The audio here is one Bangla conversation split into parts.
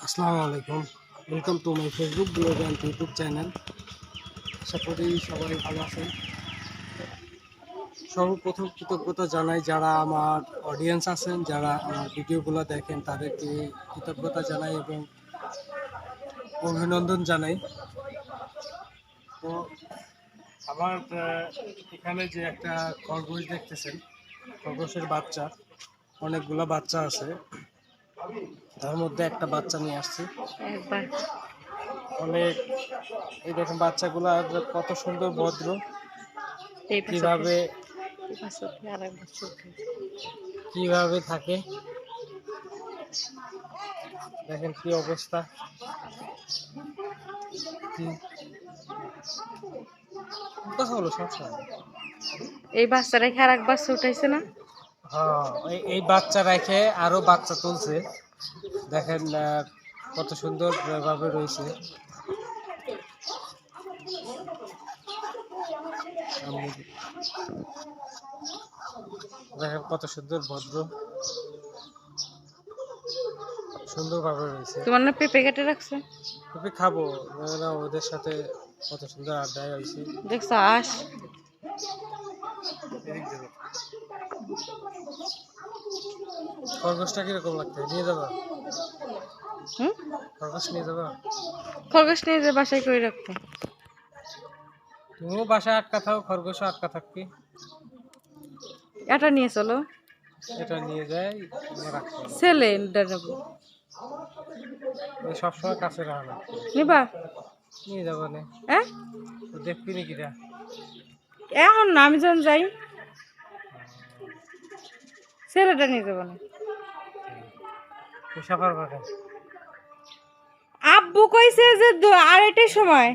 আসসালামু আলাইকুম। Welcome to my Facebook blog and YouTube channel. আশা করি সবাই ভালো আছেন। সর্বপ্রথম কৃতজ্ঞতা জানাই যারা আমার অডিয়েন্স আছেন, যারা আমার ভিডিওগুলো দেখেন, তাদেরকে কৃতজ্ঞতা জানাই এবং অভিনন্দন জানাই। তো আমার এখানে যে একটা খরগোশ দেখতেছেন, খরগোশের বাচ্চা, অনেকগুলো বাচ্চা আছে, তার মধ্যে একটা বাচ্চা নিয়ে আসছি। অনেক এই দেখেন বাচ্চাগুলো কত সুন্দর ভদ্র, কিভাবে কিভাবে থাকে দেখেন, কি অবস্থা। কি কথা হলো সবসময়। এই বাচ্চা রেখে আর এক বাচ্চা উঠাইছে না? হ্যাঁ, এই বাচ্চা রেখে আরো বাচ্চা তুলছে। দেখেন কত সুন্দর ভাবে রয়েছে। দেখেন কত সুন্দর ভদ্র, সুন্দর ভাবে রয়েছে। তোমার না পেঁপে কেটে রাখছে? পেঁপে খাবো না, ওদের সাথে কত সুন্দর আড্ডায় হয়েছে। দেখছো আস খরগোশটা কিরকম লাগছে? নিয়ে যাবা? হুম, খরগোশ নিয়ে যাবা? খরগোশ নিয়ে যে বাসায় করে রাখতো। তুমিও বাসায় আটকা থাও, খরগোশও আটকা থাকবি। এটা নিয়ে চলো, এটা নিয়ে যাই রাখতে হবে। ছেলে নেবো। সবসময় কাছে রাখা না। নিবা? নিয়ে যাবো না, হ্যাঁ, দেখবি নাকি রা? এখন না, আমি যখন যাই ছেলেটা নিয়ে যাবো না। সাফার পাখা আব্বু কইছে যে 2:30টার সময়।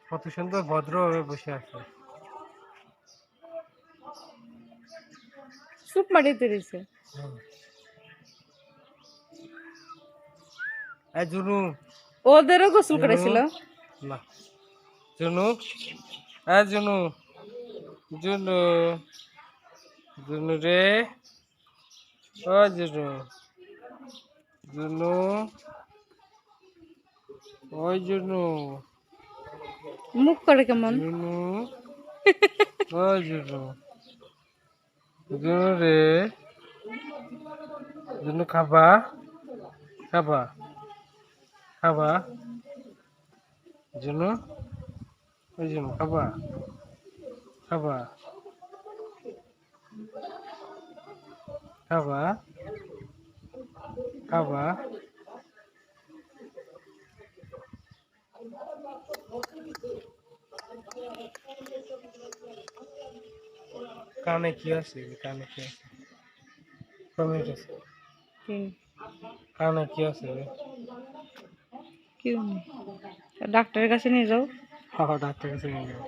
কত সুন্দর ভদ্র ভাবে বসে আছে। সুপ মাটিতে রয়েছে। এই জুনু, ওদেরও গোসল করেছিল। না জুনু, জুনু, জুনু, জুনু রে, ও জুনু, জুনু, ওই জুনু, মুখ করে কেমন? জুনু, ও জুনু, জুনু রে, জুনু খাবা, খাবা, খাবা, জুনু, ওই জুনু খাবা, খাবা, খাবা, খাবা। কানে কি আছে? কানে কি আছে? কমেন্ট আছে। কানে কি আছে? কি ডাক্তারের কাছে নিয়ে যাও। হ্যাঁ, ডাক্তার কাছে নিয়ে যাবো।